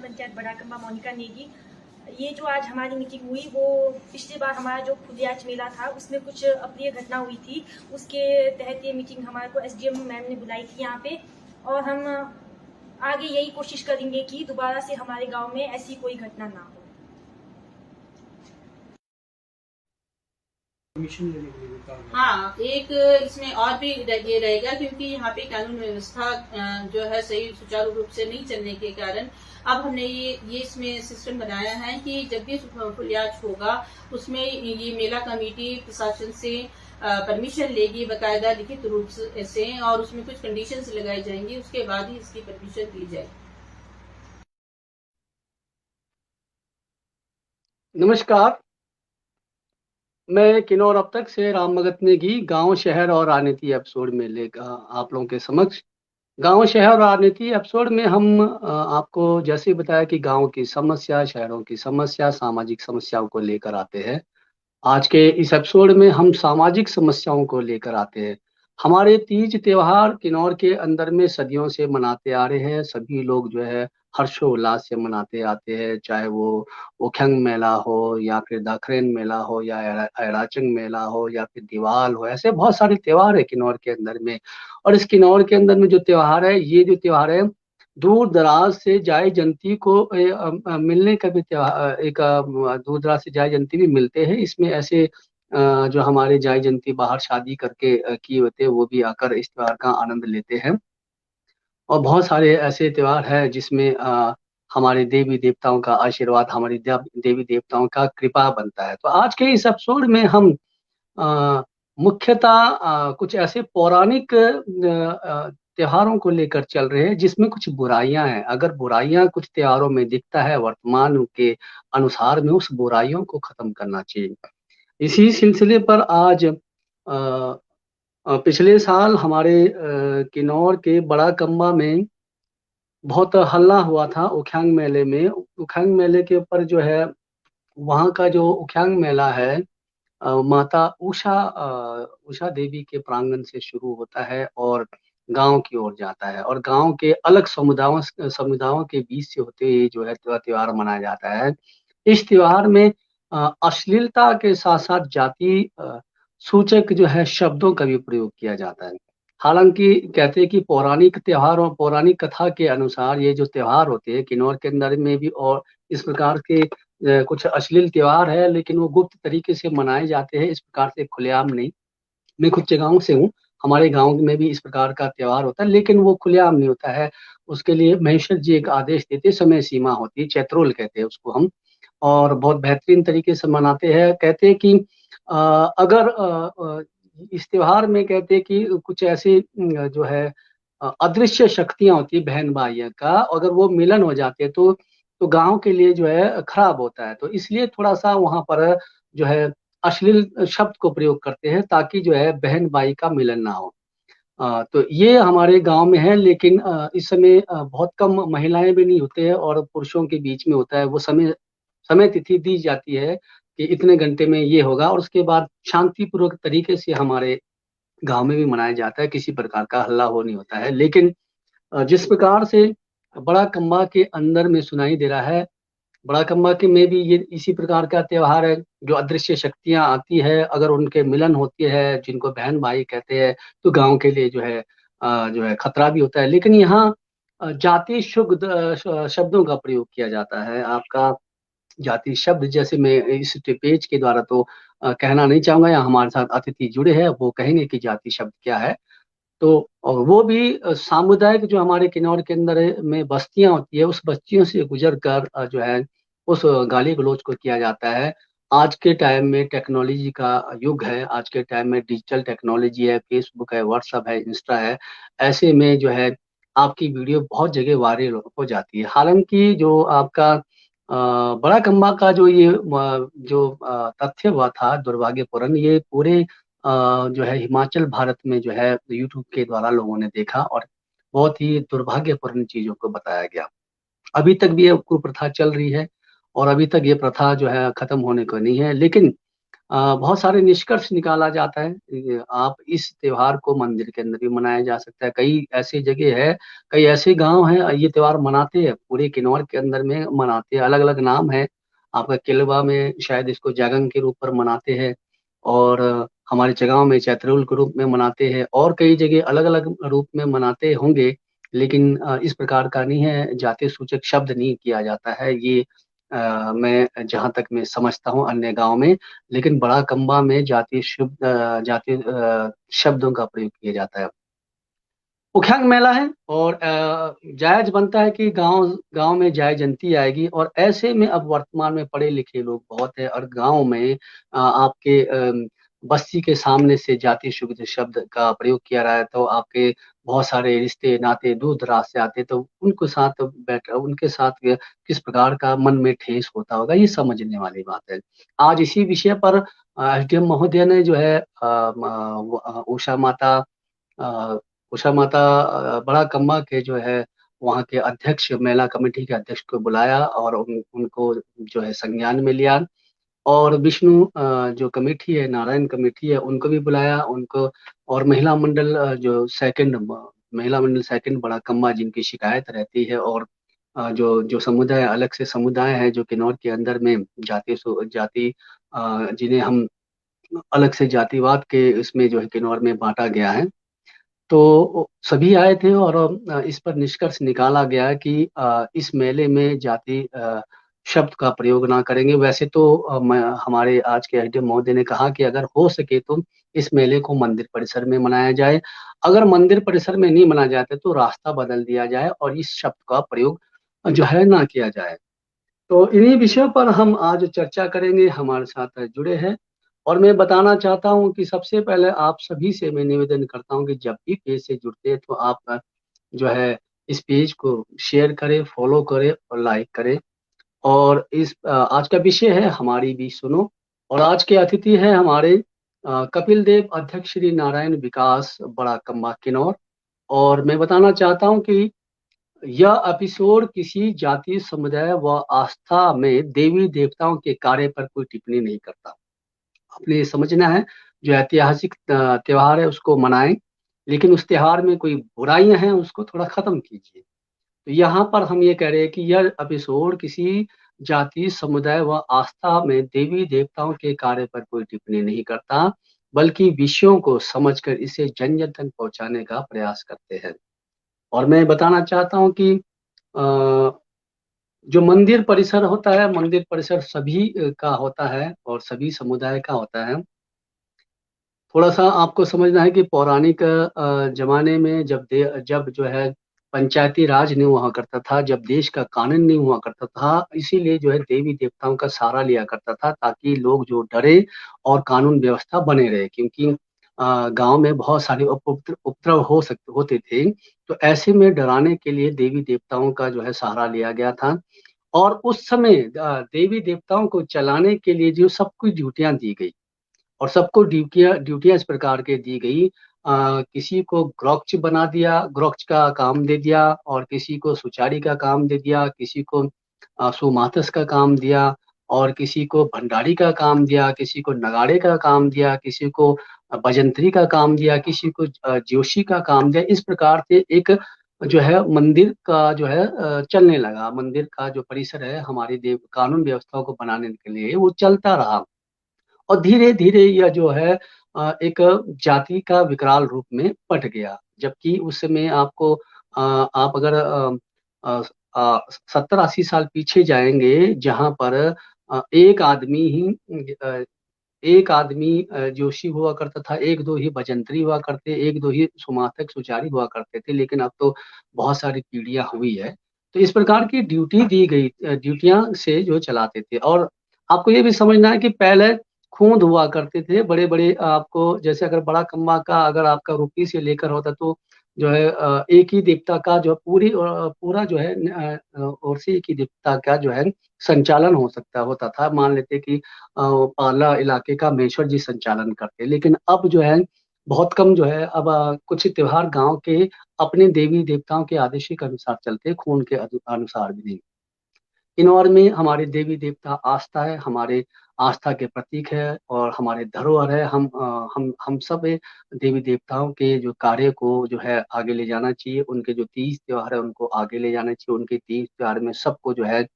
पंचायत बड़ाकंबा मोनिका नेगी। ये जो आज हमारी मीटिंग हुई वो पिछली बार हमारा जो खुदियाच मेला था उसमें कुछ अप्रिय घटना हुई थी, उसके तहत ये मीटिंग हमारे को एसडीएम मैम ने बुलाई थी यहाँ पे। और हम आगे यही कोशिश करेंगे कि दोबारा से हमारे गांव में ऐसी कोई घटना ना हो। हाँ, एक इसमें और भी ये रहेगा क्योंकि यहाँ पे कानून व्यवस्था जो है सही सुचारू रूप से नहीं चलने के कारण अब हमने ये इसमें सिस्टम बनाया है कि जब भी खुलियाच होगा उसमें ये मेला कमेटी प्रशासन से परमिशन लेगी बकायदा लिखित रूप से, और उसमें कुछ कंडीशंस लगाई जाएंगी, उसके बाद ही इसकी परमिशन दी जाएगी। नमस्कार, मैं किन्नौर अब तक से राम भगत नेगी गांव शहर और राजनीति एपिसोड में लेकर आप लोगों के समक्ष। गांव शहर और राजनीति एपिसोड में हम आपको जैसे बताया कि गांव की समस्या, शहरों की समस्या, सामाजिक समस्याओं को लेकर आते हैं। आज के इस एपिसोड में हम सामाजिक समस्याओं को लेकर आते हैं। हमारे तीज त्योहार किन्नौर के अंदर में सदियों से मनाते आ रहे हैं। सभी लोग जो है हर्षोल्लास से मनाते आते हैं, चाहे वो उखंग मेला हो या फिर दाखरेन मेला हो या अराचंग मेला हो या फिर दिवाल हो। ऐसे बहुत सारे त्योहार है किन्नौर के अंदर में। और इस किन्नौर के अंदर में जो त्योहार है, ये जो त्योहार है दूर दराज से जाए जनती को मिलने का भी त्योहार, एक दूर दराज से जाए जनती भी मिलते हैं। इसमें ऐसे जो हमारे जाए जनती बाहर शादी करके किए होते हैं वो भी आकर इस त्योहार का आनंद लेते हैं। और बहुत सारे ऐसे त्योहार हैं जिसमें हमारे देवी देवताओं का आशीर्वाद, हमारी देवी देवताओं का कृपा बनता है। तो आज के इस एपिसोड में हम मुख्यतः कुछ ऐसे पौराणिक त्योहारों को लेकर चल रहे हैं जिसमें कुछ बुराइयां हैं। अगर बुराइयां कुछ त्योहारों में दिखता है वर्तमान के अनुसार में, उस बुराइयों को खत्म करना चाहिए। इसी सिलसिले पर आज पिछले साल हमारे किन्नौर के बड़ा कम्बा में बहुत हल्ला हुआ था उख्यांग मेले में। उख्यांग मेले के ऊपर जो है, वहाँ का जो उख्यांग मेला है माता उषा देवी के प्रांगण से शुरू होता है और गांव की ओर जाता है, और गांव के अलग समुदायों के बीच से होते हुए जो है त्योहार मनाया जाता है। इस त्योहार में अश्लीलता के साथ साथ जाति सूचक जो है शब्दों का भी प्रयोग किया जाता है। हालांकि कहते हैं कि पौराणिक त्योहारों, पौराणिक कथा के अनुसार ये जो त्योहार होते हैं किन्नौर के अंदर में भी और इस प्रकार के कुछ अश्लील त्योहार है, लेकिन वो गुप्त तरीके से मनाए जाते हैं, इस प्रकार से खुलेआम नहीं। मैं खुद गाँव से हूँ, हमारे गांव में भी इस प्रकार का त्योहार होता है, लेकिन वो खुलेआम नहीं होता है। उसके लिए महेश्वर जी एक आदेश देते, समय सीमा होती है, चैत्रोल कहते हैं उसको हम, और बहुत बेहतरीन तरीके से मनाते हैं। कहते हैं कि अगर इस त्योहार में कहते हैं कि कुछ ऐसे जो है अदृश्य शक्तियां होती है बहन भाइयों का, अगर वो मिलन हो जाते हैं तो गांव के लिए जो है खराब होता है। तो इसलिए थोड़ा सा वहां पर जो है अश्लील शब्द को प्रयोग करते हैं ताकि जो है बहन भाई का मिलन ना हो। तो ये हमारे गांव में है, लेकिन इस समय बहुत कम महिलाएं भी नहीं होते हैं और पुरुषों के बीच में होता है। वो समय समय तिथि दी जाती है कि इतने घंटे में ये होगा, और उसके बाद शांतिपूर्वक तरीके से हमारे गांव में भी मनाया जाता है, किसी प्रकार का हल्ला हो नहीं होता है। लेकिन जिस प्रकार से बड़ा कम्बा के अंदर में सुनाई दे रहा है, बड़ा कम्बा के में भी ये इसी प्रकार का त्योहार है। जो अदृश्य शक्तियां आती है, अगर उनके मिलन होती है, जिनको बहन भाई कहते हैं, तो गांव के लिए जो है खतरा भी होता है। लेकिन यहाँ जाति शुभ शब्दों का प्रयोग किया जाता है। आपका जाति शब्द, जैसे मैं इस पेज के द्वारा तो कहना नहीं चाहूंगा, या हमारे साथ अतिथि जुड़े हैं वो कहेंगे कि जाति शब्द क्या है। तो और वो भी सामुदायिक जो हमारे किन्नौर के अंदर में बस्तियां होती है, उस बस्तियों से गुजर कर जो है उस गाली गलौज को किया जाता है। आज के टाइम में टेक्नोलॉजी का युग है, आज के टाइम में डिजिटल टेक्नोलॉजी है, फेसबुक है, व्हाट्सएप है, इंस्टा है। ऐसे में जो है आपकी वीडियो बहुत जगह वायरल हो जाती है। हालांकि जो आपका बड़ा कम्बा का जो ये जो तथ्य हुआ था दुर्भाग्यपूर्ण, ये पूरे जो है हिमाचल भारत में जो है यूट्यूब के द्वारा लोगों ने देखा और बहुत ही दुर्भाग्यपूर्ण चीजों को बताया गया। अभी तक भी ये कुप्रथा चल रही है और अभी तक ये प्रथा जो है खत्म होने को नहीं है। लेकिन बहुत सारे निष्कर्ष निकाला जाता है। आप इस त्योहार को मंदिर के अंदर भी मनाया जा सकता है। कई ऐसी जगह है, कई ऐसे गांव हैं ये त्योहार मनाते हैं, पूरे किन्नौर के अंदर में मनाते हैं। अलग अलग नाम है। आपका किलवा में शायद इसको जागंग के रूप पर मनाते हैं, और हमारे जगह में चैत्रउल के रूप में मनाते हैं, और कई जगह अलग अलग रूप में मनाते होंगे। लेकिन इस प्रकार का नहीं है, जातीय सूचक शब्द नहीं किया जाता है ये। मैं जहाँ तक मैं समझता हूँ अन्य गांव में, लेकिन बड़ा कम्बा में जातीय शब्दों का प्रयोग किया जाता है। उख्यांग मेला है, और जायज बनता है कि गांव गांव में जय जयंती आएगी, और ऐसे में अब वर्तमान में पढ़े लिखे लोग बहुत है, और गांव में आपके बस्ती के सामने से जाति शुद्ध शब्द का प्रयोग किया रहा है, तो आपके बहुत सारे रिश्ते नाते दूर दराज से आते, तो उनके साथ किस प्रकार का मन में ठेस होता होगा, ये समझने वाली बात है। आज इसी विषय पर एसडीएम महोदय ने जो है उषा माता अ, उषा माता बड़ा कम्मा के जो है वहाँ के अध्यक्ष, मेला कमेटी के अध्यक्ष को बुलाया, और उनको जो है संज्ञान में लिया। और विष्णु जो कमेटी है, नारायण कमेटी है, उनको भी बुलाया उनको। और महिला मंडल महिला मंडल सेकंड बड़ा कम्मा जिनकी शिकायत रहती है, और जो जो समुदाय अलग से समुदाय है जो किन्नौर के अंदर में जाति जिन्हें हम अलग से जातिवाद के इसमें जो है किन्नौर में बांटा गया है, तो सभी आए थे। और इस पर निष्कर्ष निकाला गया कि इस मेले में जाति शब्द का प्रयोग ना करेंगे। वैसे तो हमारे आज के एसडीएम महोदय ने कहा कि अगर हो सके तो इस मेले को मंदिर परिसर में मनाया जाए। अगर मंदिर परिसर में नहीं मनाया जाता तो रास्ता बदल दिया जाए और इस शब्द का प्रयोग जो है ना किया जाए। तो इन्हीं विषयों पर हम आज चर्चा करेंगे। हमारे साथ जुड़े हैं, और मैं बताना चाहता हूं कि सबसे पहले आप सभी से मैं निवेदन करता हूं कि जब भी पेज से जुड़ते हैं तो आप जो है इस पेज को शेयर करें, फॉलो करें और लाइक करें। और इस आज का विषय है हमारी भी सुनो, और आज के अतिथि हैं हमारे कपिल देव, अध्यक्ष श्री नारायण विकास बड़ा कम्बा किन्नौर। और मैं बताना चाहता हूं कि यह एपिसोड किसी जातीय समुदाय व आस्था में देवी देवताओं के कार्य पर कोई टिप्पणी नहीं करता। आपने ये समझना है, जो ऐतिहासिक त्योहार है उसको मनाएं, लेकिन उस त्योहार में कोई बुराइयां हैं उसको थोड़ा खत्म कीजिए। तो यहाँ पर हम ये कह रहे हैं कि यह एपिसोड किसी जाति समुदाय व आस्था में देवी देवताओं के कार्य पर कोई टिप्पणी नहीं करता, बल्कि विषयों को समझकर इसे जन जन तक पहुंचाने का प्रयास करते हैं। और मैं बताना चाहता हूँ कि जो मंदिर परिसर होता है, मंदिर परिसर सभी का होता है और सभी समुदाय का होता है। थोड़ा सा आपको समझना है कि पौराणिक जमाने में जब जो है पंचायती राज नहीं हुआ करता था, जब देश का कानून नहीं हुआ करता था, इसीलिए जो है देवी देवताओं का सहारा लिया करता था, ताकि लोग जो डरे और कानून व्यवस्था बने रहे। क्योंकि गांव में बहुत सारे उपद्रव होते थे, तो ऐसे में डराने के लिए देवी देवताओं का जो है सहारा लिया गया था। और उस समय देवी देवताओं को चलाने के लिए जो सब कुछ ड्यूटियां दी गई, और सबको ड्यूटियां ड्यूटियां इस प्रकार के दी गई। किसी को ग्रोक्च बना दिया, ग्रोक्च का काम दे दिया, और किसी को सुचारी का काम दे दिया, किसी को सुमातस का काम दिया, और किसी को भंडारी का काम दिया, किसी को नगाड़े का काम दिया, किसी को भजंत्री का काम दिया, किसी को जोशी का काम दिया। इस प्रकार से एक जो है मंदिर का जो है चलने लगा। मंदिर का जो परिसर है हमारी देव कानून व्यवस्थाओं को बनाने के लिए वो चलता रहा, और धीरे धीरे यह जो है एक जाति का विकराल रूप में पट गया। जबकि उस समय आपको आप अगर 70-80 साल पीछे जाएंगे, जहां पर एक आदमी ही एक आदमी जोशी हुआ करता था, एक दो ही भजंत्री हुआ करते, एक दो ही सुमातक सुचारी हुआ करते थे। लेकिन अब तो बहुत सारी पीढ़ियां हुई है, तो इस प्रकार की ड्यूटी दी गई, ड्यूटियां से जो चलाते थे। और आपको ये भी समझना है कि पहले खूंद हुआ करते थे बड़े बड़े। आपको जैसे अगर बड़ा कम्बा का अगर आपका रुपी से लेकर होता तो जो है एक ही देवता का जो पूरा जो है और से एक ही देवता का जो है संचालन होता था। मान लेते कि पाला इलाके का महेश्वर जी संचालन करते, लेकिन अब जो है बहुत कम जो है। अब कुछ त्योहार गांव के अपने देवी देवताओं के आदेश के अनुसार चलते, खून के अनुसार भी नहीं। किन्नौर में हमारे देवी देवता आस्था है, हमारे आस्था के प्रतीक है और हमारे धरोहर है। हम सब देवी देवताओं के जो कार्य को जो है आगे ले जाना चाहिए। उनके जो तीज त्योहार है उनको आगे ले जाना चाहिए। उनके तीज त्योहार में सबको जो है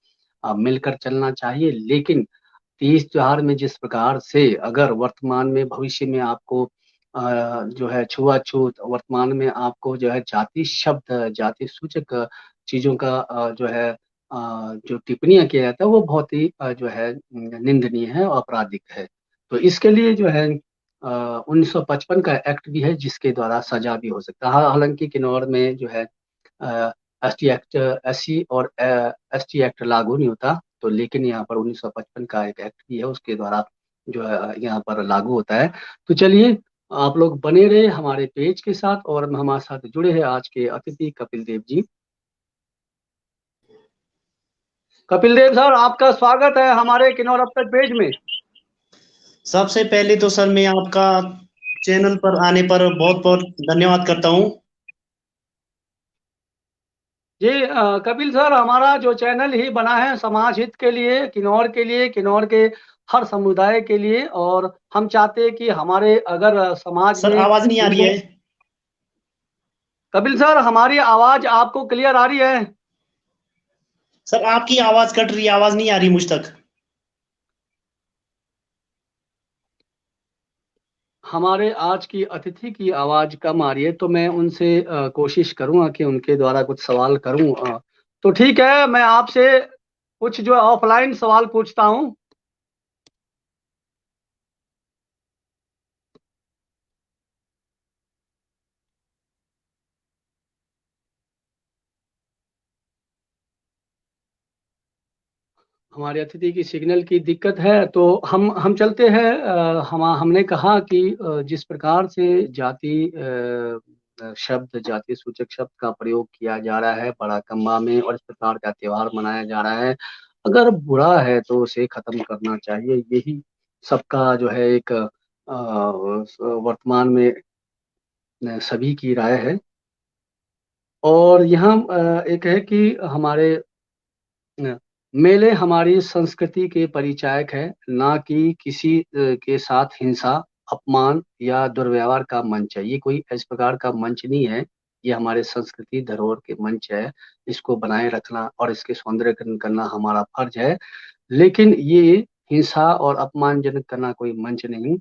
मिलकर चलना चाहिए। लेकिन तीज त्योहार में जिस प्रकार से अगर वर्तमान में भविष्य में आपको जो है छुआछूत, वर्तमान में आपको जो है जाति शब्द, जाति सूचक चीजों का जो है जो टिप्पणियां किया जाता है वो बहुत ही जो है निंदनीय है और आपराधिक है। तो इसके लिए जो है 1955 का एक्ट भी है जिसके द्वारा सजा भी हो सकता है। हालांकि किन्नौर में जो है एसटी एक्ट, एससी और एसटी एक्ट लागू नहीं होता, तो लेकिन यहाँ पर 1955 का एक एक्ट भी है उसके द्वारा जो है यहाँ पर लागू होता है। तो चलिए, आप लोग बने रहे हमारे पेज के साथ और हमारे साथ जुड़े हैं आज के अतिथि कपिल देव जी। कपिल देव सर, आपका स्वागत है हमारे किन्नौर अब तक पेज में। सबसे पहले तो सर मैं आपका चैनल पर आने पर बहुत बहुत धन्यवाद करता हूँ। जी कपिल सर, हमारा जो चैनल ही बना है समाज हित के लिए, किन्नौर के हर समुदाय के लिए। और हम चाहते हैं कि हमारे अगर समाज सर में आवाज नहीं आ रही है। कपिल सर, हमारी आवाज आपको क्लियर आ रही है? सर आपकी आवाज कट रही है, आवाज नहीं आ रही मुझ तक। हमारे आज की अतिथि की आवाज कम आ रही है, तो मैं उनसे कोशिश करूंगा कि उनके द्वारा कुछ सवाल करूं। तो ठीक है, मैं आपसे कुछ जो ऑफलाइन सवाल पूछता हूं। हमारे अतिथि की सिग्नल की दिक्कत है, तो हम चलते हैं। हमने कहा कि जिस प्रकार से जाति शब्द, जाति सूचक शब्द का प्रयोग किया जा रहा है बड़ा कम्बा में और इस प्रकार का त्योहार मनाया जा रहा है, अगर बुरा है तो उसे खत्म करना चाहिए। यही सबका जो है एक वर्तमान में सभी की राय है। और यहाँ एक है कि हमारे मेले हमारी संस्कृति के परिचायक है, ना कि किसी के साथ हिंसा, अपमान या दुर्व्यवहार का मंच है। ये कोई इस प्रकार का मंच नहीं है, ये हमारे संस्कृति धरोहर के मंच है। इसको बनाए रखना और इसके सौंदर्यकरण करना हमारा फर्ज है। लेकिन ये हिंसा और अपमानजनक करना कोई मंच नहीं।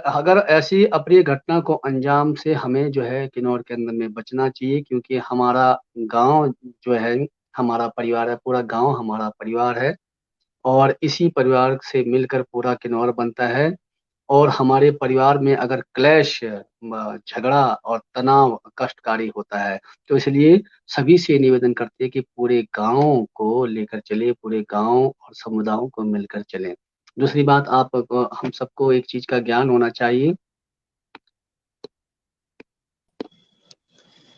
अगर ऐसी अप्रिय घटना को अंजाम से हमें जो है किन्नौर के अंदर में बचना चाहिए, क्योंकि हमारा गांव जो है हमारा परिवार है, पूरा गांव हमारा परिवार है और इसी परिवार से मिलकर पूरा किन्नौर बनता है। और हमारे परिवार में अगर क्लेश, झगड़ा और तनाव कष्टकारी होता है, तो इसलिए सभी से निवेदन करते हैं कि पूरे गांव को लेकर चले, पूरे गांव और समुदायों को मिलकर चलें। दूसरी बात, हम सबको एक चीज का ज्ञान होना चाहिए।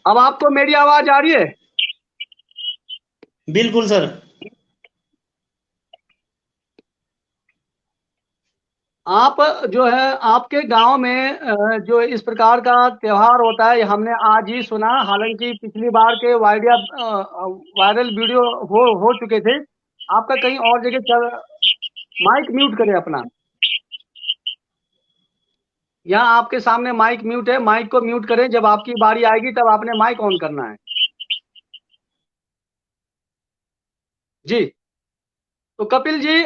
अब आपको मेरी आवाज आ रही है? बिल्कुल सर। आप जो है आपके गांव में जो इस प्रकार का त्योहार होता है, हमने आज ही सुना। हालांकि पिछली बार के वायरल वीडियो हो चुके थे। आपका कहीं और जगह चल। माइक म्यूट करें अपना। यहाँ आपके सामने माइक म्यूट है, माइक को म्यूट करें। जब आपकी बारी आएगी तब आपने माइक ऑन करना है। जी, तो कपिल जी,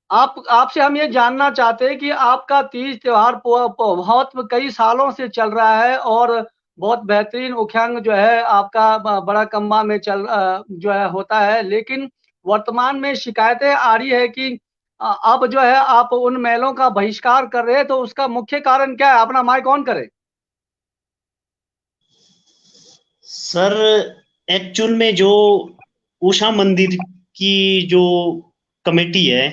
आपसे हम ये जानना चाहते हैं कि आपका तीज त्योहार बहुत कई सालों से चल रहा है और बहुत बेहतरीन उख्यांग जो है आपका बड़ा कम्बा में जो है होता है। लेकिन वर्तमान में शिकायतें आ रही है कि अब जो है आप उन मेलों का बहिष्कार कर रहे हैं, तो उसका मुख्य कारण क्या है? अपना माइक ऑन करें। सर एक्चुअल में जो उषा मंदिर की जो कमेटी है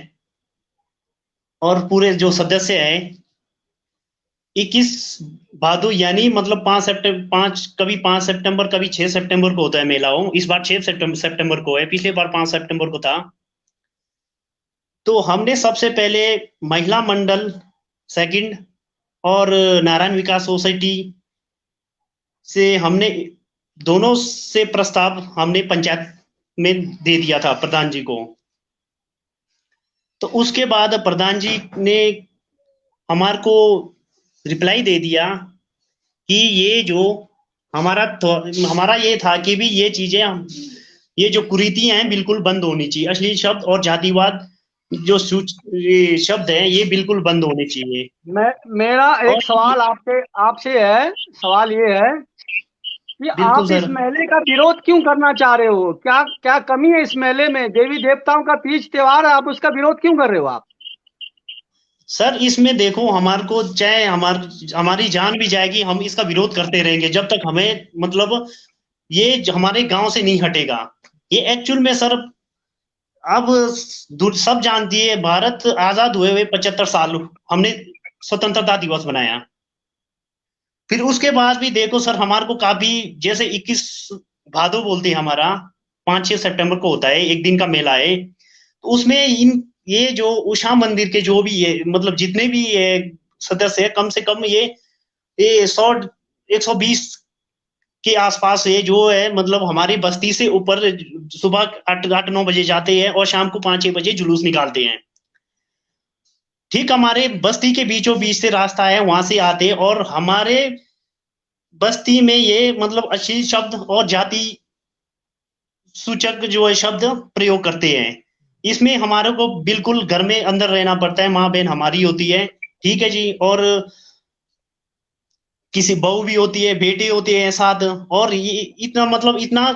और पूरे जो सदस्य हैं, 21 भादो यानी मतलब 5 कभी 5 सितंबर कभी 6 सितंबर को होता है मेला। हो इस बार 6 सितंबर को है, पिछले बार 5 सितंबर को था। तो हमने सबसे पहले महिला मंडल सेकंड और नारायण विकास सोसाइटी से हमने दोनों से प्रस्ताव हमने पंचायत में दे दिया था प्रधान जी को। तो उसके बाद प्रधान जी ने हमारे को रिप्लाई दे दिया कि ये जो हमारा ये था कि भी ये चीजें ये जो कुरीतियां हैं बिल्कुल बंद होनी चाहिए। अश्लील शब्द और जातिवाद जो ये शब्द है ये बिल्कुल बंद होने चाहिए। मेरा और एक सवाल आपसे आपसे है, सवाल ये है कि बिल्कुल आप इस सर। मेले का विरोध क्यों करना चाह रहे हो? क्या क्या कमी है इस मेले में? देवी देवताओं का तीज त्योहार है, आप उसका विरोध क्यों कर रहे हो आप? सर इसमें देखो हमारे को चाहे हमारी जान भी जाएगी, हम इसका विरोध करते रहेंगे जब तक हमें मतलब ये हमारे गांव से नहीं हटेगा। ये एक्चुअल में सर अब सब जानती है, भारत आजाद हुए हुए 75 साल हमने स्वतंत्रता दिवस बनाया। फिर उसके बाद भी देखो सर हमारे को काफी, जैसे 21 भादो बोलते हैं हमारा, 5-6 सितंबर को होता है, एक दिन का मेला है। तो उसमें ये जो उषा मंदिर के जो भी ये मतलब जितने भी ये सदस्य है, कम से कम ये 100-120 के आसपास है जो है, मतलब हमारी बस्ती से ऊपर सुबह 8-9 बजे जाते हैं और शाम को 5-6 बजे जुलूस निकालते हैं। ठीक हमारे बस्ती के बीचों बीच से रास्ता है, वहां से आते हैं और हमारे बस्ती में ये मतलब अश्लील शब्द और जाति सूचक जो है शब्द प्रयोग करते हैं। इसमें हमारे को बिल्कुल घर में अंदर रहना पड़ता है, माँ बहन हमारी होती है, ठीक है जी, और किसी बहू भी होती है, बेटे होते हैं साथ, और ये इतना मतलब इतना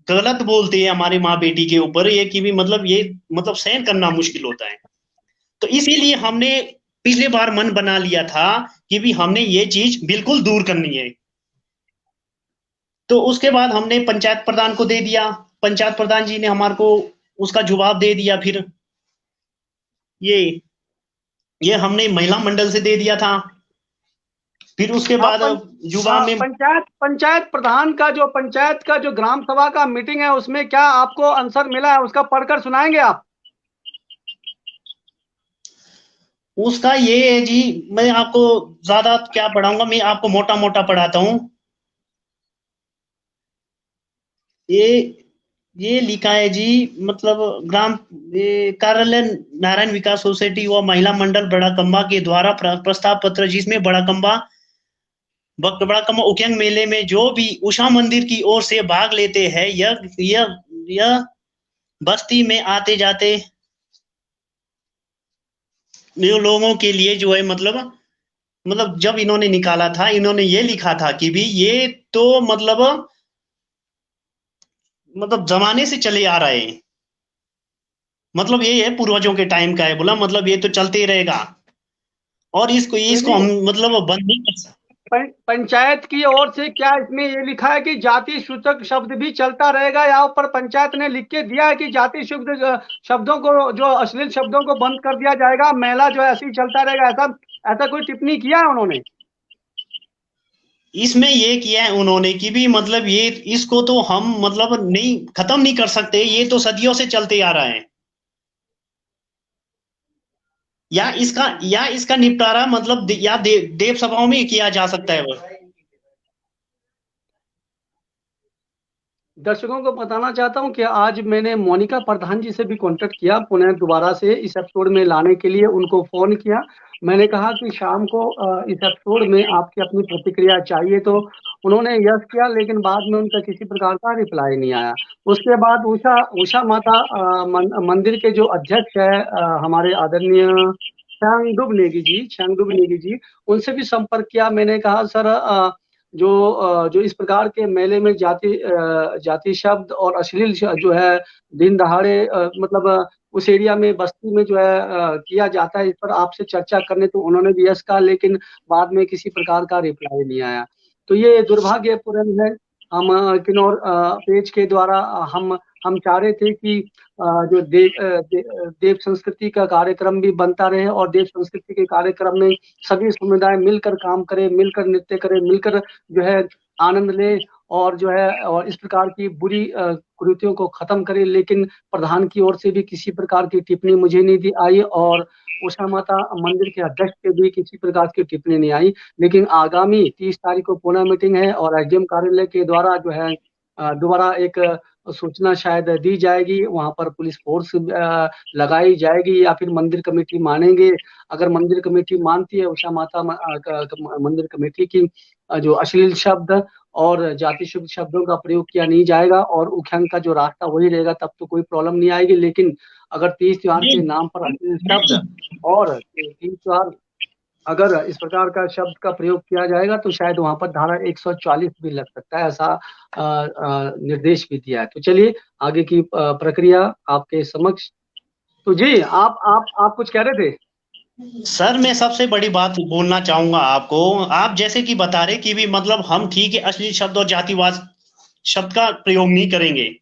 गलत बोलते हैं हमारे माँ बेटी के ऊपर ये कि भी मतलब ये मतलब सहन करना मुश्किल होता है। तो इसीलिए हमने पिछले बार मन बना लिया था कि भी हमने ये चीज बिल्कुल दूर करनी है। तो उसके बाद हमने पंचायत प्रधान को दे दिया, पंचायत प्रधान जी ने हमारे को उसका जवाब दे दिया। फिर ये ये हमने महिला मंडल से दे दिया था। फिर उसके आप बाद युवा में पंचायत पंचायत प्रधान का जो पंचायत का जो ग्राम सभा का मीटिंग है उसमें क्या आपको आंसर मिला है? उसका पढ़कर सुनाएंगे आप? उसका ये है जी, मैं आपको ज्यादा क्या पढ़ाऊंगा, मैं आपको मोटा मोटा पढ़ाता हूँ। ये ये लिखा है जी, मतलब ग्राम कार्यालय नारायण विकास सोसाइटी व महिला मंडल बड़ा कम्बा के द्वारा प्रस्ताव पत्र, जिसमें बड़ा कम्बा उक्यांग मेले में जो भी उषा मंदिर की ओर से भाग लेते हैं, यह बस्ती में आते जाते लोगों के लिए जो है मतलब जब इन्होंने निकाला था, इन्होंने ये लिखा था कि भी ये तो मतलब जमाने से चले आ रहे हैं, मतलब ये है पूर्वजों के टाइम का है, बोला मतलब ये तो चलते ही रहेगा और इसको नहीं, हम मतलब बंद नहीं कर सकते। पंचायत की ओर से क्या इसमें ये लिखा है कि जाति सूचक शब्द भी चलता रहेगा, या ऊपर पंचायत ने लिख के दिया है कि जाति सूचक शब्दों को, जो अश्लील शब्दों को बंद कर दिया जाएगा, मेला जो है ऐसे ही चलता रहेगा? ऐसा ऐसा कोई टिप्पणी किया है उन्होंने? इसमें ये किया है उन्होंने कि भी मतलब ये इसको तो हम मतलब नहीं खत्म नहीं कर सकते, ये तो सदियों से चलते आ रहा है, या इसका निपटारा मतलब या देव सभाओं में किया जा सकता है वो। दर्शकों को बताना चाहता हूं कि आज मैंने मोनिका प्रधान जी से भी कांटेक्ट किया, पुनः दोबारा से इस एपिसोड में लाने के लिए उनको फोन किया। मैंने कहा कि शाम को इस एपिसोड में आपकी अपनी प्रतिक्रिया चाहिए, तो उन्होंने यस किया, लेकिन बाद में उनका किसी प्रकार का रिप्लाई नहीं आया। उसके बाद उषा उषा माता मंदिर के जो अध्यक्ष है हमारे आदरणीय छांगडुप नेगी जी, उनसे भी संपर्क किया। मैंने कहा सर जो इस प्रकार के मेले में जाति शब्द और अश्लील जो है दिन दहाड़े मतलब उस एरिया में बस्ती में जो है किया जाता है, इस पर आपसे चर्चा करने, तो उन्होंने भी यस कहा, लेकिन बाद में किसी प्रकार का रिप्लाई नहीं आया। तो ये दुर्भाग्यपूर्ण है। हम किन्नौर पेज के द्वारा हम चाह रहे थे कि जो देव संस्कृति का कार्यक्रम भी बनता रहे, और देव संस्कृति के कार्यक्रम में सभी समुदाय मिलकर काम करें, मिलकर नृत्य करें, मिलकर जो है आनंद ले, और जो है और इस प्रकार की बुरी कुरीतियों को खत्म करे, लेकिन प्रधान की ओर से भी किसी प्रकार की टिप्पणी मुझे नहीं आई और उषा माता मंदिर के अध्यक्ष से भी किसी प्रकार की टिप्पणी नहीं आई। लेकिन आगामी 30 तारीख को पुनः मीटिंग है और एसडीएम कार्यालय के द्वारा जो है दोबारा एक सूचना शायद दी जाएगी, वहां पर पुलिस फोर्स लगाई जाएगी या फिर मंदिर कमेटी मानेंगे। अगर मंदिर कमेटी मानती है उषा माता मंदिर कमेटी की जो अश्लील शब्द और जाति शुद्ध शब्दों का प्रयोग किया नहीं जाएगा और उख्यांग का जो रास्ता वही रहेगा, तब तो कोई प्रॉब्लम नहीं आएगी। लेकिन अगर तीज त्योहार के नाम पर अश्लील शब्द और तीज त्योहार अगर इस प्रकार का शब्द का प्रयोग किया जाएगा तो शायद वहां पर धारा 140 भी लग सकता है, ऐसा निर्देश भी दिया है। तो चलिए आगे की प्रक्रिया आपके समक्ष। तो जी आप कुछ कह रहे थे? सर मैं सबसे बड़ी बात बोलना चाहूंगा आपको, आप जैसे कि बता रहे कि भी मतलब हम ठीक है अश्लील शब्द और जातिवाद शब्द का प्रयोग नहीं करेंगे।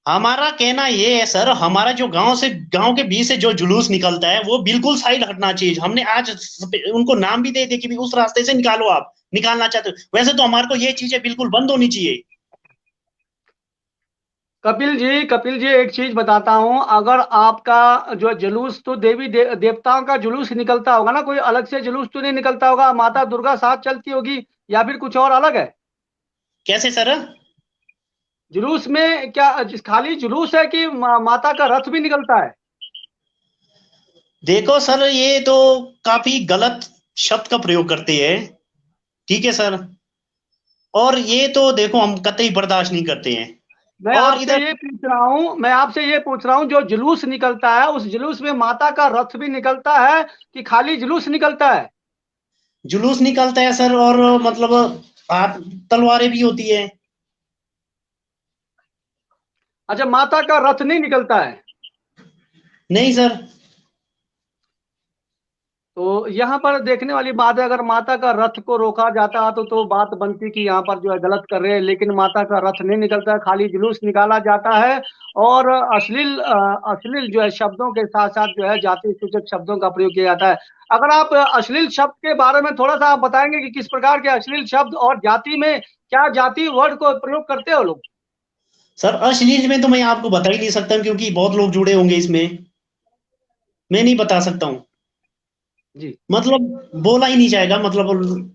हमारा कहना ये है सर, हमारा जो गांव के बीच से जो जुलूस निकलता है वो बिल्कुल साइड हटना चाहिए। हमने आज उनको नाम भी दे दिया कि भी उस रास्ते से निकालो, आप निकालना चाहते हो। वैसे तो हमारे को ये चीजें बिल्कुल बंद होनी चाहिए। कपिल जी एक चीज बताता हूं, अगर आपका जो जुलूस तो देवताओं का जुलूस निकलता होगा ना, कोई अलग से जुलूस तो नहीं निकलता होगा, माता दुर्गा साथ चलती होगी या फिर कुछ और अलग है? कैसे सर? जुलूस में क्या खाली जुलूस है कि माता का रथ भी निकलता है? देखो सर ये तो काफी गलत शब्द का प्रयोग करते हैं, ठीक है सर, और ये तो देखो हम कतई बर्दाश्त नहीं करते हैं। मैं और आपसे इधर ये पूछ रहा हूं जो जुलूस निकलता है उस जुलूस में माता का रथ भी निकलता है कि खाली जुलूस निकलता है? जुलूस निकलता है सर, और मतलब हाथ तलवारें भी होती है। अच्छा, माता का रथ नहीं निकलता है? नहीं सर। तो यहाँ पर देखने वाली बात है, अगर माता का रथ को रोका जाता तो बात बनती कि यहाँ पर जो है गलत कर रहे हैं, लेकिन माता का रथ नहीं निकलता है, खाली जुलूस निकाला जाता है और अश्लील जो है शब्दों के साथ साथ जो है जाति सूचक शब्दों का प्रयोग किया जाता है। अगर आप अश्लील शब्द के बारे में थोड़ा सा आप बताएंगे कि किस प्रकार के अश्लील शब्द और जाति में क्या जाति वर्ड को प्रयोग करते हो लोग? सर अश्लील में तो मैं आपको बता ही नहीं सकता क्योंकि बहुत लोग जुड़े होंगे इसमें, मैं नहीं बता सकता हूँ। जी, मतलब बोला ही नहीं जाएगा, मतलब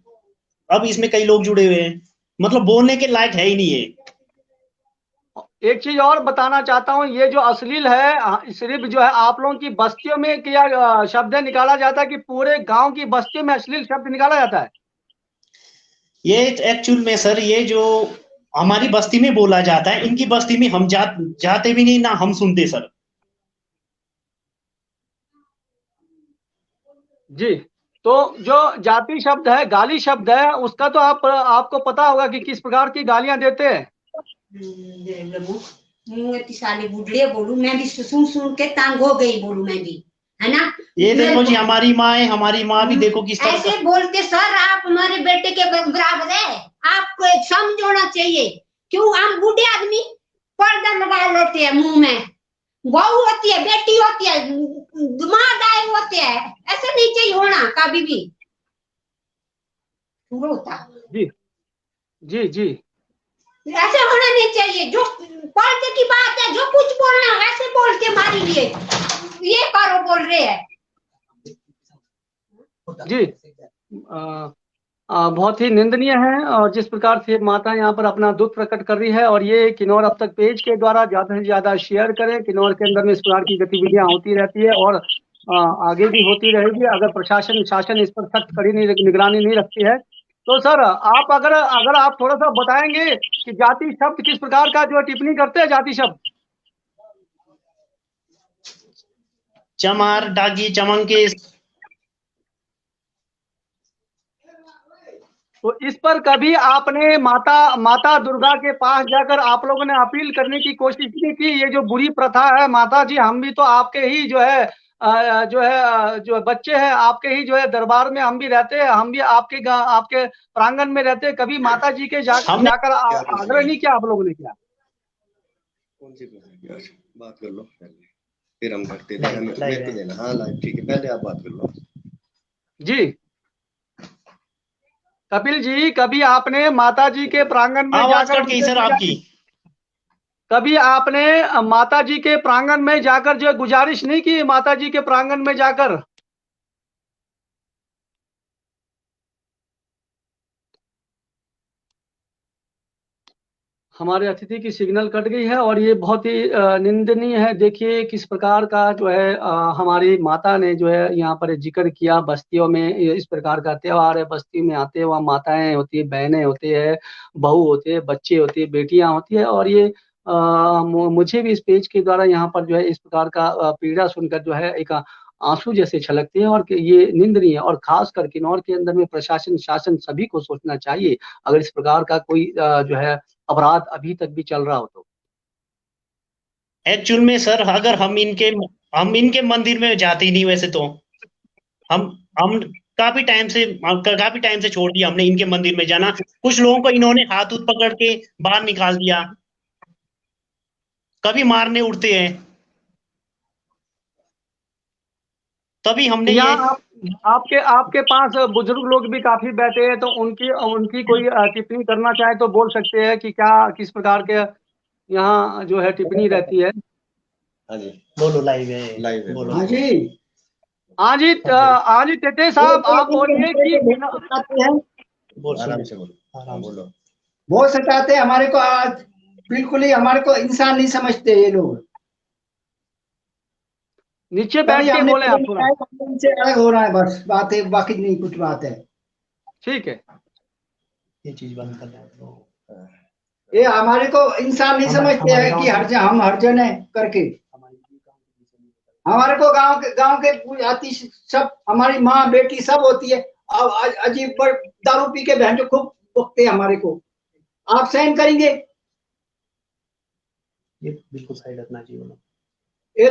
अब इसमें कई लोग जुड़े हुए हैं, मतलब बोलने के लायक है ही नहीं है। एक चीज और बताना चाहता हूँ, ये जो अश्लील है सिर्फ जो है आप लोगों की बस्तियों में किया शब्द निकाला जाता है कि पूरे गांव की बस्तियों में अश्लील शब्द निकाला जाता है? ये एक्चुअल में सर ये जो हमारी बस्ती में बोला जाता है, इनकी बस्ती में हम जाते भी नहीं ना हम सुनते सर। जी, तो जो जाति शब्द है, गाली शब्द है, उसका तो आपको पता होगा कि किस प्रकार की गालियां देते हैं। साले बुढ़िया बोलूं, मैं भी सुन के तंग हो गई, बोलूं मैं भी, है ना। ये देखो जी हमारी माँ भी देखो किस तरह ऐसे बोलते सर आप हमारे बेटे के बराबर है, आपको समझ होना चाहिए। क्यों हम बूढ़े आदमी पर्दा लगा लेते हैं मुंह में, बहू होती है, बेटी होती है, दिमाग आए होते हैं, ऐसा नहीं चाहिए होना कभी भी। होता जी जी जी, ऐसे होना नहीं चाहिए। जो पर्दे की बात है, जो कुछ बोलना वैसे बोल के हमारे लिए ये करो बोल रहे हैं जी। बहुत ही निंदनीय है और जिस प्रकार से माता यहाँ पर अपना दुख प्रकट कर रही है, और ये किन्नौर अब तक पेज के द्वारा ज्यादा से ज्यादा शेयर करें। किन्नौर के अंदर में इस प्रकार की गतिविधियां होती रहती है और आगे भी होती रहेगी अगर प्रशासन शासन इस पर सख्त कड़ी निगरानी नहीं रखती है। तो सर आप अगर आप थोड़ा सा बताएंगे कि जाति शब्द किस प्रकार का जो टिप्पणी करते हैं, जाति शब्द चमार डागी चमंके। तो इस पर कभी आपने माता दुर्गा के पास जाकर आप लोगों ने अपील करने की कोशिश नहीं की? ये जो बुरी प्रथा है, माता जी हम भी तो आपके ही जो बच्चे हैं, आपके ही जो है दरबार में हम भी रहते हैं, हम भी आपके प्रांगण में रहते हैं, कभी माता जी के जाकर आग्रह नहीं किया आप लोगों ने? क्या कौन सी बात कर लो पहले, फिर हम करते देना। हाँ लाइव ठीक है, पहले आप बात कर लो। जी कपिल जी, कभी आपने माता जी के प्रांगण में आवाज जाकर कट गई सर आपकी। कभी आपने माता जी के प्रांगण में जाकर जो गुजारिश नहीं की, माता जी के प्रांगण में जाकर? हमारे अतिथि की सिग्नल कट गई है और ये बहुत ही निंदनीय है। देखिए किस प्रकार का जो है हमारी माता ने जो है यहाँ पर जिक्र किया, बस्तियों में इस प्रकार का त्योहार है, बस्ती में आते हैं वहाँ माताएं होती है, बहनें होती है, बहू होती है, बच्चे होती है, बेटियां होती है, और ये मुझे भी इस पेज के द्वारा यहाँ पर जो है इस प्रकार का पीड़ा सुनकर जो है एक आंसू जैसे छलकते हैं, और ये निंदनीय है। और खासकर किन्नौर के अंदर में प्रशासन शासन सभी को सोचना चाहिए अगर इस प्रकार का कोई जो है अपराध अभी तक भी चल रहा हो तो। एक्चुअल में सर अगर हम इनके मंदिर में जाते ही नहीं, वैसे तो हम काफी टाइम से छोड़ दिया हमने इनके मंदिर में जाना। कुछ लोगों को इन्होंने हाथ पकड़ के बाहर निकाल दिया, कभी मारने उठते हैं, तभी हमने ये यहाँ आपके पास बुजुर्ग लोग भी काफी बैठे हैं, तो उनकी कोई टिप्पणी करना चाहे तो बोल सकते हैं कि क्या किस प्रकार के यहाँ जो है टिप्पणी रहती है। हाँ जी, बोलो, लाइव है, लाइव है। बोलो। हाँ जी, हाँ जी टेटे साहब, आप बोलिए कि बोल, आराम से बोलो, आराम से। बोलो। बहुत सताते हैं हमारे को, आज बिल्कुल ही हमारे को इंसान नहीं समझते ये लोग। नीचे बैठ तभी के हमने बोले आप थोड़ा। इनसे अलग हो रहा है, बस बात है, बाकी नहीं कुछ बात है। ठीक है, ये चीज बंद कर दो। ये हमारे को इंसान नहीं समझते हैं कि हम हर जन है करके। हमारे को गांव के आती सब, हमारी माँ बेटी सब होती है। अब अजीब पर दारू पी के बहन खूब बकते हैं हमारे को। आप सहन करेंगे? ये बिल्कुल साइड रखना चाहिए। ये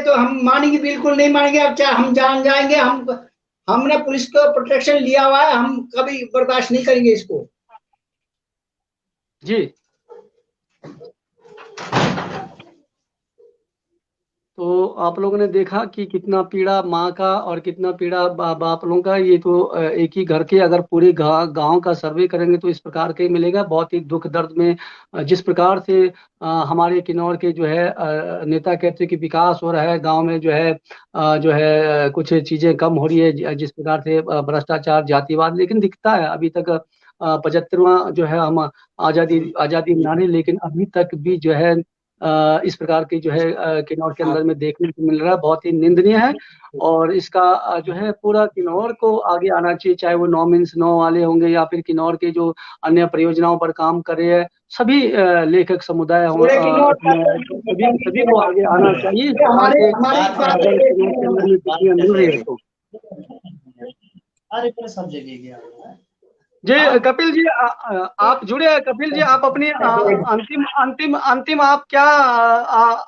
तो हम मानेंगे, बिल्कुल नहीं मानेंगे। अब चाहे हम जान जाएंगे, हमने पुलिस को प्रोटेक्शन लिया हुआ है, हम कभी बर्दाश्त नहीं करेंगे इसको जी। तो आप लोगों ने देखा कि कितना पीड़ा माँ का और कितना पीड़ा बाप लोगों का। ये तो एक ही घर के अगर पूरे गांव का सर्वे करेंगे तो इस प्रकार के मिलेगा। बहुत ही दुख दर्द में जिस प्रकार से हमारे किन्नौर के जो है नेता कहते हैं कि विकास हो रहा है, गांव में जो है कुछ चीजें कम हो रही है, जिस प्रकार से भ्रष्टाचार, जातिवाद, लेकिन दिखता है अभी तक 75वां जो है हम आजादी मनाने, लेकिन अभी तक भी जो है इस प्रकार की जो है किन्नौर के अंदर में देखने को मिल रहा है। बहुत ही निंदनीय है, और इसका जो है पूरा किन्नौर को आगे आना चाहिए, चाहे वो 9 वाले होंगे या फिर किन्नौर के जो अन्य परियोजनाओं पर काम कर रहे हैं, सभी लेखक समुदाय सभी को आगे आना चाहिए। मिल रही है तो सब जगह गया जी। कपिल जी आप जुड़े हैं। कपिल जी आप अपनी अंतिम आप क्या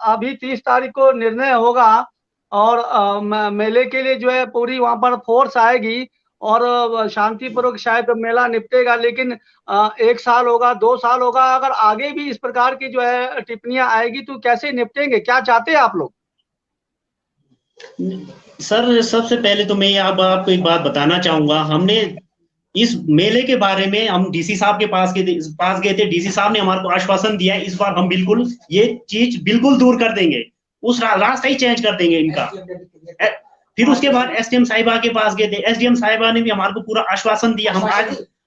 अभी 30 तारीख को निर्णय होगा, और मेले के लिए जो है पूरी वहां पर फोर्स आएगी और शांतिपूर्वक शायद मेला निपटेगा, लेकिन 1 साल होगा, 2 साल होगा, अगर आगे भी इस प्रकार की जो है टिप्पणियां आएगी तो कैसे निपटेंगे? क्या चाहते हैं आप लोग? सर सबसे पहले तो मैं आपको एक बात बताना चाहूंगा। हमने इस मेले के बारे में हम डीसी साहब के पास गए थे। डीसी साहब ने हमारे को आश्वासन दिया है, इस बार हम बिल्कुल ये चीज बिल्कुल दूर कर देंगे, उस रास्ता ही चेंज कर देंगे इनका। फिर उसके बाद एसडीएम साहिबा के पास गए थे। एसडीएम साहिबा ने भी हमारे को पूरा आश्वासन दिया। हम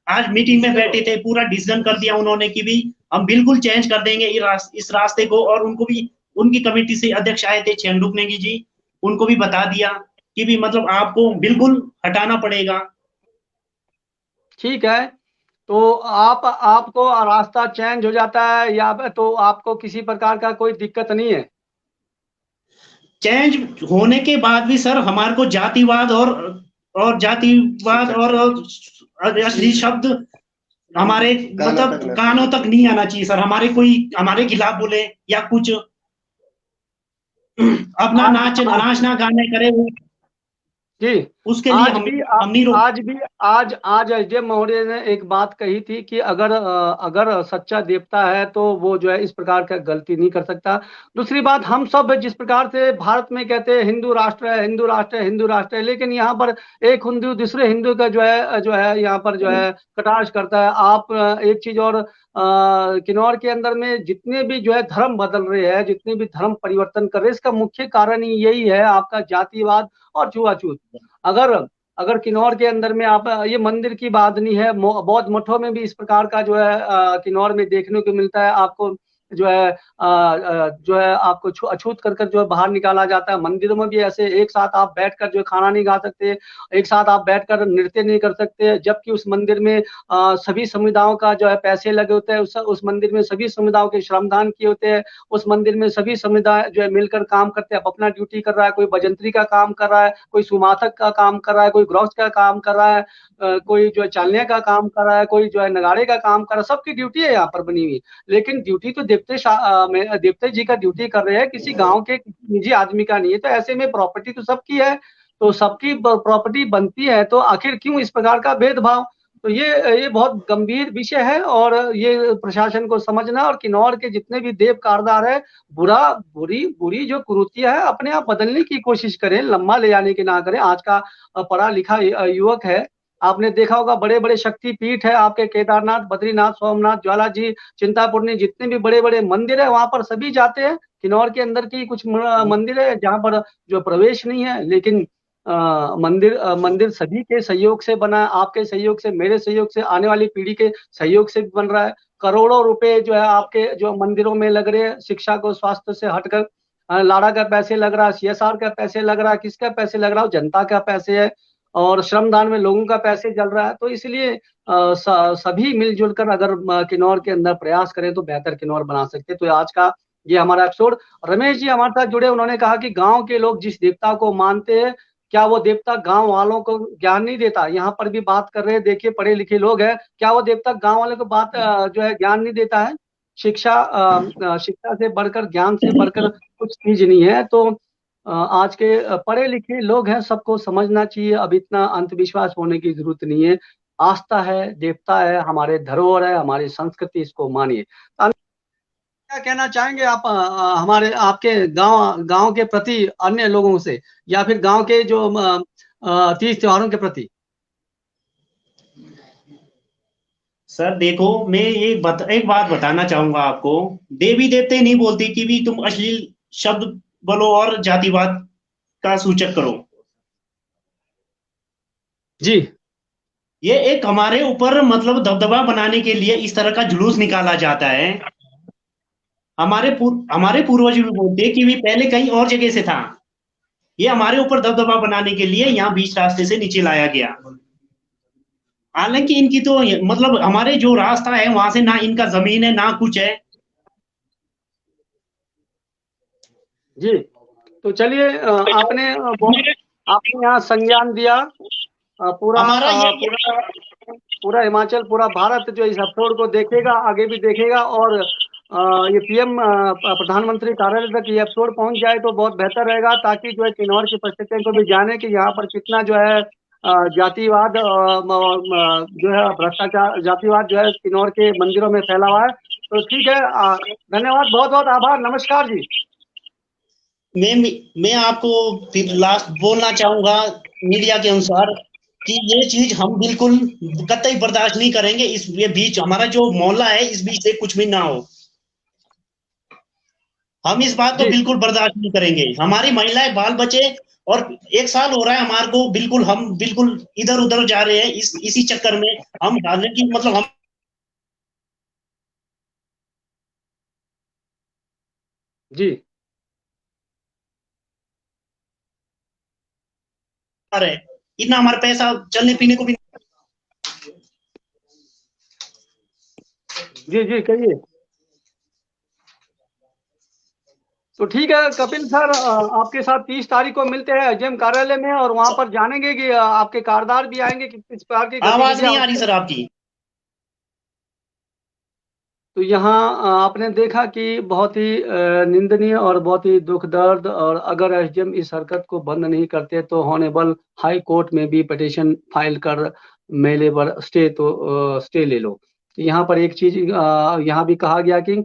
आज मीटिंग में बैठे थे, पूरा डिसीजन कर दिया उन्होंने कि भी हम बिल्कुल चेंज कर देंगे इस रास्ते को। और उनको भी उनकी कमेटी से अध्यक्ष आए थे छेंडुक नेगी जी, उनको भी बता दिया कि भी मतलब आपको बिल्कुल हटाना पड़ेगा। ठीक है, तो आपको रास्ता चेंज हो जाता है या तो आपको किसी प्रकार का कोई दिक्कत नहीं है? चेंज होने के बाद भी सर हमारे को जातिवाद और असली शब्द हमारे मतलब कानों तक नहीं आना चाहिए सर। हमारे खिलाफ बोले या कुछ अपना नाच ना गाने करे। जी उसके लिए हम नहीं रोक। आज एसडीएम महोदय ने एक बात कही थी कि अगर सच्चा देवता है तो वो जो है इस प्रकार का गलती नहीं कर सकता। दूसरी बात, हम सब जिस प्रकार से भारत में कहते हैं हिंदू राष्ट्र है, हिंदू राष्ट्र है, हिंदू राष्ट्र है, लेकिन यहाँ पर एक हिंदू दूसरे हिंदू का जो है यहाँ पर जो है कटाक्ष करता है। आप एक चीज और, किन्नौर के अंदर में जितने भी जो है धर्म बदल रहे हैं, जितने भी धर्म परिवर्तन कर रहे हैं, इसका मुख्य कारण ही यही है आपका जातिवाद और छुआछूत। अगर अगर किन्नौर के अंदर में आप, ये मंदिर की बात नहीं है, बौद्ध मठों में भी इस प्रकार का जो है किन्नौर में देखने को मिलता है। आपको जो है आपको अछूत कर जो है बाहर निकाला जाता है। मंदिरों में भी ऐसे एक साथ आप बैठकर जो खाना नहीं खा सकते, एक साथ आप बैठकर नृत्य नहीं कर सकते, जबकि उस मंदिर में सभी समुदायों का जो है पैसे लगे होते हैं। उस मंदिर में सभी समुदायों के श्रमदान किए होते हैं। उस मंदिर में सभी समुदाय जो है मिलकर काम करते हैं, अपना ड्यूटी कर रहा है। कोई भजंत्री का काम कर रहा है, कोई सुमाथक का काम कर रहा है, कोई गृहस्थ का काम कर रहा है, कोई जो है चालने का काम कर रहा है, कोई जो है नगाड़े का काम कर रहा है। सबकी ड्यूटी है यहाँ पर बनी हुई, लेकिन ड्यूटी तो देवते जी का ड्यूटी कर रहे हैं, किसी गांव के निजी आदमी का नहीं है। तो ऐसे में प्रॉपर्टी तो सबकी है, तो सबकी प्रॉपर्टी बनती है, तो आखिर क्यों इस प्रकार का भेदभाव? तो ये बहुत गंभीर विषय है और ये प्रशासन को समझना, और किन्नौर के जितने भी देव कारदार है, बुरी जो कुरीतियां है अपने आप बदलने की कोशिश करें, लंबा ले जाने की ना करें। आज का पढ़ा लिखा युवक है, आपने देखा होगा बड़े बड़े शक्ति पीठ है आपके, केदारनाथ, बद्रीनाथ, सोमनाथ, ज्वालाजी, चिंतापूर्णी, जितने भी बड़े बड़े मंदिर है वहां पर सभी जाते हैं। किन्नौर के अंदर की कुछ मंदिर है जहाँ पर जो प्रवेश नहीं है, लेकिन मंदिर सभी के सहयोग से बना है, आपके सहयोग से, मेरे सहयोग से, आने वाली पीढ़ी के सहयोग से बन रहा है। करोड़ों रुपए जो है आपके जो मंदिरों में लग रहे हैं, शिक्षा को स्वास्थ्य से हटकर लाड़ा का पैसे लग रहा है, सीएसआर का पैसे लग रहा है, किसका पैसे लग रहा है? जनता का पैसे है, और श्रमदान में लोगों का पैसे जल रहा है। तो इसलिए सभी मिलजुल कर अगर किन्नौर के अंदर प्रयास करें तो बेहतर किन्नौर बना सकते हैं। तो आज का ये हमारा एपिसोड, रमेश जी हमारे साथ जुड़े, उन्होंने कहा कि गांव के लोग जिस देवता को मानते हैं, क्या वो देवता गांव वालों को ज्ञान नहीं देता? यहाँ पर भी बात कर रहे हैं, देखिए पढ़े लिखे लोग हैं, क्या वो देवता गांव वालों को बात जो है ज्ञान नहीं देता है? शिक्षा से बढ़कर, ज्ञान से बढ़कर कुछ चीज नहीं है। तो आज के पढ़े लिखे लोग हैं, सबको समझना चाहिए, अब इतना अंधविश्वास होने की जरूरत नहीं है। आस्था है, देवता है, हमारे धरोहर है, हमारी संस्कृति, इसको मानिए। क्या कहना चाहेंगे आप हमारे आपके गांव के प्रति, अन्य लोगों से, या फिर गांव के जो तीज त्योहारों के प्रति? सर देखो, मैं एक बात बताना चाहूंगा आपको। देवी देवते नहीं बोलते कि भी तुम अश्लील शब्द बोलो और जातिवाद का सूचक करो। जी, ये एक हमारे ऊपर मतलब दबदबा बनाने के लिए इस तरह का जुलूस निकाला जाता है। हमारे पूर्वज भी बोलते कि भी पहले कहीं और जगह से था, ये हमारे ऊपर दबदबा बनाने के लिए यहाँ बीच रास्ते से नीचे लाया गया। हालांकि इनकी तो मतलब हमारे जो रास्ता है वहां से ना इनका जमीन है ना कुछ है। जी, तो चलिए, आपने यहाँ संज्ञान दिया। पूरा हिमाचल, पूरा भारत जो इस एपिसोड को देखेगा, आगे भी देखेगा, और ये पीएम प्रधानमंत्री कार्यालय तक ये एपिसोड पहुंच जाए तो बहुत बेहतर रहेगा, ताकि जो है किन्नौर की परिस्थितियों को भी जाने कि यहाँ पर कितना जो है जातिवाद जो है भ्रष्टाचार, जातिवाद जो है किन्नौर के मंदिरों में फैला हुआ है। तो ठीक है, धन्यवाद, बहुत बहुत आभार, नमस्कार जी। मैं आपको लास्ट बोलना चाहूंगा मीडिया के अनुसार कि ये चीज हम बिल्कुल कतई बर्दाश्त नहीं करेंगे। ये बीच हमारा जो मोहल्ला है, इस बीच से कुछ भी ना हो। हम इस बात को बिल्कुल बर्दाश्त नहीं करेंगे। हमारी महिलाएं, बाल बच्चे, और 1 साल हो रहा है हमारे को, हम बिल्कुल इधर उधर जा रहे हैं इसी चक्कर में हम डालने की मतलब हम जी रहे, इतना हमारे पैसा चलने पीने को भी। जी जी कहिए। तो ठीक है कपिल सर, आपके साथ 30 तारीख को मिलते हैं एसडीएम कार्यालय में, और वहां पर जानेंगे कि आपके कारदार भी आएंगे कि किस प्रकार की आवाज नहीं आ रही सर आपकी। तो यहाँ आपने देखा कि बहुत ही निंदनीय और बहुत ही दुख दर्द, और अगर एसडीएम इस हरकत को बंद नहीं करते तो हॉनेबल हाई कोर्ट में भी पिटीशन फाइल कर मेले पर स्टे ले लो। यहाँ पर एक चीज यहाँ भी कहा गया कि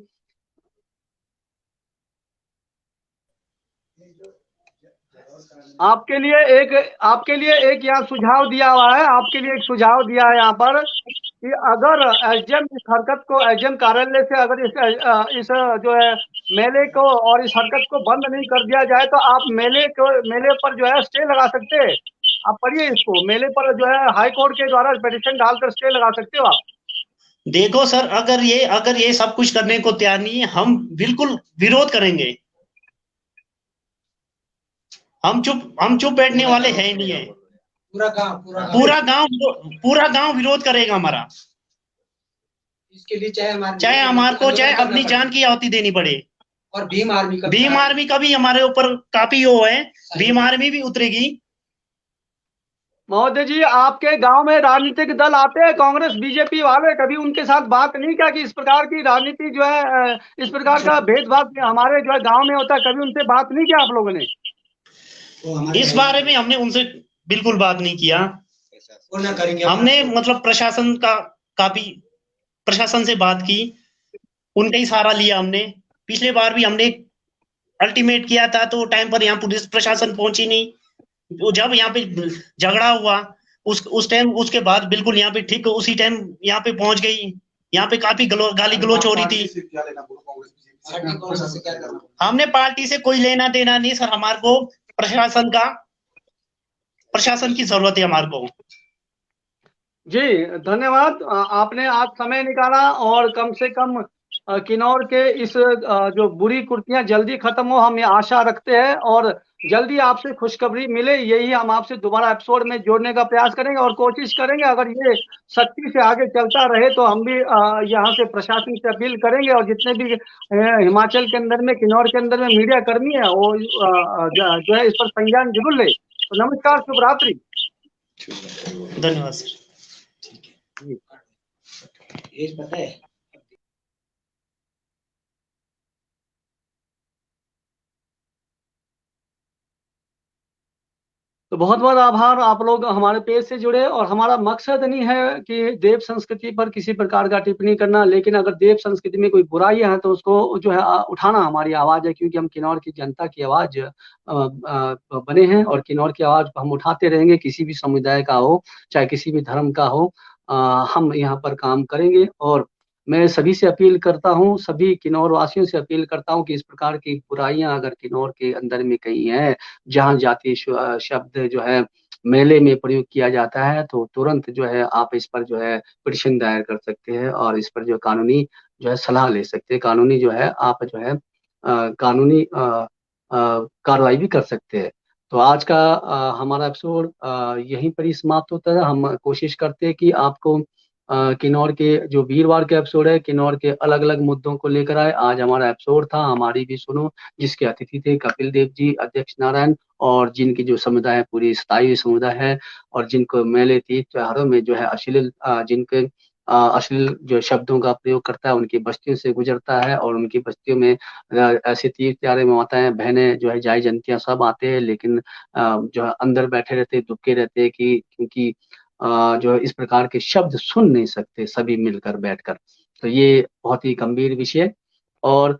आपके लिए एक यहाँ सुझाव दिया हुआ है, आपके लिए एक सुझाव दिया है यहाँ पर कि अगर एसडीएम इस हरकत को एसडीएम कार्यालय से अगर इस जो है मेले को और इस हरकत को बंद नहीं कर दिया जाए तो आप मेले पर जो है स्टे लगा सकते हैं। आप पढ़िए इसको, मेले पर जो है हाई कोर्ट के द्वारा पिटीशन डालकर स्टे लगा सकते हो आप। देखो सर, अगर ये सब कुछ करने को तैयार नहीं है, हम बिल्कुल विरोध करेंगे। हम चुप बैठने वाले हैं नहीं है। पूरा गांव विरोध करेगा हमारा। इसके लिए चाहे हमारे को अपनी जान की आहुति देनी पड़े। और भीम आर्मी का भी हमारे ऊपर काफी वो है, भीम आर्मी भी उतरेगी। महोदय जी, आपके गांव में राजनीतिक दल आते हैं, कांग्रेस बीजेपी वाले, कभी उनके साथ बात नहीं किया कि इस प्रकार की राजनीति जो है, इस प्रकार का भेदभाव हमारे जो है गांव में होता है, कभी उनसे बात नहीं किया आप लोगों ने? इस बारे में हमने उनसे बिल्कुल बात नहीं किया। हमने मतलब प्रशासन से बात की, उनका ही सहारा लिया हमने। पिछले बार भी हमने अल्टीमेट किया था तो टाइम पर यहाँ पुलिस प्रशासन पहुंची नहीं। जब यहाँ पे झगड़ा हुआ उस टाइम, उसके बाद बिल्कुल यहाँ पे ठीक उसी टाइम यहाँ पे पहुंच गई। यहाँ पे काफी गाली गलौच हो रही थी। हमने पार्टी से कोई लेना देना नहीं सर, हमारे को प्रशासन की जरूरत है हमारे को। जी धन्यवाद, आपने आज समय निकाला और कम से कम किन्नौर के इस जो बुरी कुर्तियां जल्दी खत्म हो, हम ये आशा रखते हैं और जल्दी आपसे खुशखबरी मिले, यही हम आपसे दोबारा एपिसोड में जोड़ने का प्रयास करेंगे और कोशिश करेंगे अगर ये सख्ती से आगे चलता रहे तो हम भी यहाँ से प्रशासन से अपील करेंगे और जितने भी हिमाचल के अंदर में, किन्नौर के अंदर में मीडिया कर्मी है वो जो है इस पर संज्ञान जरूर ले। तो नमस्कार, शुभ रात्रि। धन्यवाद सर। ये पता है। तो बहुत बहुत आभार, आप लोग हमारे पेज से जुड़े। और हमारा मकसद नहीं है कि देव संस्कृति पर किसी प्रकार का टिप्पणी करना, लेकिन अगर देव संस्कृति में कोई बुराई है तो उसको जो है उठाना हमारी आवाज है, क्योंकि हम किन्नौर की जनता की आवाज बने हैं और किन्नौर की आवाज हम उठाते रहेंगे, किसी भी समुदाय का हो, चाहे किसी भी धर्म का हो। हम यहाँ पर काम करेंगे और मैं सभी से अपील करता हूँ, सभी किन्नौर वासियों से अपील करता हूँ कि इस प्रकार की बुराइयां अगर किन्नौर के अंदर में कहीं है, जहाँ जातीय शब्द जो है मेले में प्रयोग किया जाता है, तो तुरंत जो है आप इस पर जो है पिटीशन दायर कर सकते हैं और इस पर जो कानूनी जो है सलाह ले सकते हैं, कानूनी जो है आप जो है कानूनी कार्रवाई भी कर सकते हैं। तो आज का हमारा एपिसोड यहीं पर ही समाप्त होता है। हम कोशिश करते हैं कि आपको किन्नौर के जो वीरवार के एपिसोड है, किन्नौर के अलग अलग मुद्दों को लेकर आए। आज हमारा एपिसोड था हमारी भी सुनो, जिसके अतिथि थे कपिल देव जी, अध्यक्ष नारायण, और जिनकी जो समुदाय है पूरी स्थायी समुदाय है और जिनको मेले तीज त्योहारों में जो है अश्लील जो शब्दों का प्रयोग करता है, उनकी बस्तियों से गुजरता है और उनकी बस्तियों में ऐसे तीज त्योहार में माताएं बहनें जो है जाई जनतियां सब आते हैं, लेकिन जो है अंदर बैठे रहते, दुबके रहते कि क्योंकि जो है इस प्रकार के शब्द सुन नहीं सकते सभी मिलकर बैठकर। तो ये बहुत ही गंभीर विषय। और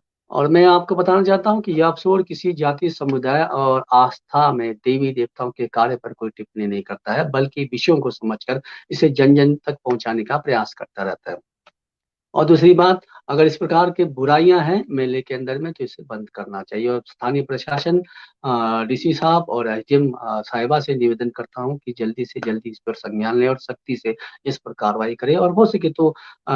मैं आपको बताना चाहता हूँ कि यह एपिसोड किसी जाति समुदाय और आस्था में देवी देवताओं के कार्य पर कोई टिप्पणी नहीं करता है, बल्कि विषयों को समझकर इसे जन जन तक पहुंचाने का प्रयास करता रहता है। और दूसरी बात, अगर इस प्रकार के बुराइयां हैं मेले के अंदर में तो इसे बंद करना चाहिए। और स्थानीय प्रशासन, डीसी साहब और एसडीएम साहिबा से निवेदन करता हूं कि जल्दी से जल्दी इस पर संज्ञान ले और सख्ती से इस पर कार्रवाई करे और हो सके तो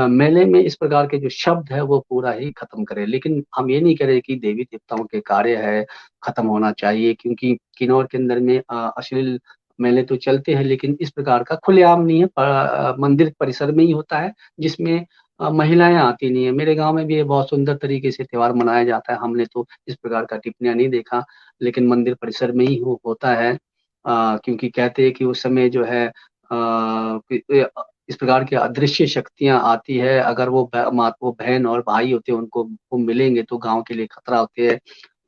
मेले में इस प्रकार के जो शब्द है वो पूरा ही खत्म करे। लेकिन हम ये नहीं करें कि देवी देवताओं के कार्य है खत्म होना चाहिए, क्योंकि किन्नौर के अंदर में अश्लील मेले तो चलते हैं लेकिन इस प्रकार का खुलेआम नहीं है, मंदिर परिसर में ही होता है जिसमें महिलाएं आती नहीं है। मेरे गांव में भी ये बहुत सुंदर तरीके से त्योहार मनाया जाता है, हमने तो इस प्रकार का टिप्पणियां नहीं देखा, लेकिन मंदिर परिसर में ही होता है, क्योंकि कहते हैं कि उस समय जो है इस प्रकार की अदृश्य शक्तियां आती है। अगर वो वो बहन और भाई होते हैं, उनको वो मिलेंगे तो गांव के लिए खतरा होते है।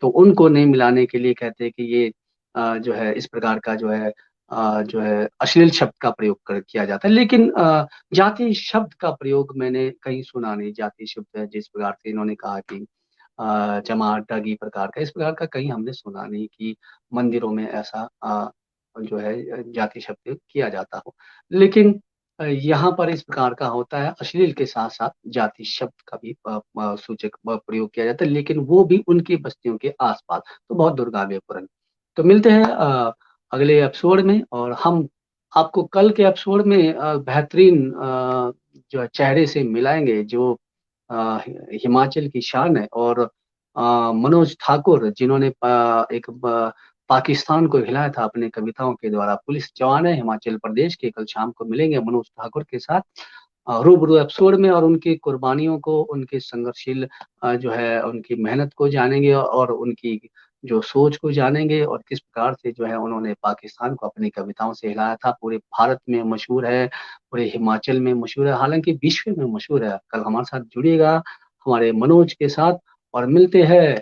तो उनको नहीं मिलाने के लिए कहते हैं कि ये जो है इस प्रकार का जो है अश्लील शब्द का प्रयोग किया जाता है। लेकिन जाति शब्द का प्रयोग मैंने कहीं सुना नहीं। जाति शब्द है जिस प्रकार से इन्होंने कहा कि जमात डगी प्रकार का, इस प्रकार का कहीं हमने सुना नहीं कि मंदिरों में ऐसा जो है जाति शब्द किया जाता हो। लेकिन यहाँ पर इस प्रकार का होता है, अश्लील के साथ साथ जाति शब्द का भी सूचक प्रयोग किया जाता है, लेकिन वो भी उनकी बस्तियों के आसपास। तो बहुत दुर्भाग्यपूर्ण। तो मिलते हैं अगले एपिसोड में, और हम आपको कल के एपिसोड में बेहतरीन जो है चेहरे से मिलाएंगे, जो हिमाचल की शान है, और मनोज ठाकुर जिन्होंने एक पाकिस्तान को हिलाया था अपने कविताओं के द्वारा। पुलिस जवान है हिमाचल प्रदेश के। कल शाम को मिलेंगे मनोज ठाकुर के साथ रूबरू एपिसोड में, और उनकी कुर्बानियों को, उनके संघर्षशील जो है उनकी मेहनत को जानेंगे, और उनकी जो सोच को जानेंगे, और किस प्रकार से जो है उन्होंने पाकिस्तान को अपनी कविताओं से हिलाया था। पूरे भारत में मशहूर है, पूरे हिमाचल में मशहूर है, हालांकि विश्व में मशहूर है। कल हमारे साथ जुड़िएगा हमारे मनोज के साथ, और मिलते हैं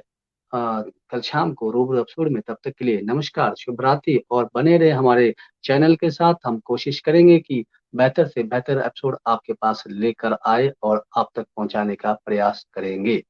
कल शाम को रूबरू एपिसोड में। तब तक के लिए नमस्कार, शुभ रात्रि, और बने रहे हमारे चैनल के साथ। हम कोशिश करेंगे कि बेहतर से बेहतर एपिसोड आपके पास लेकर आए और आप तक पहुंचाने का प्रयास करेंगे।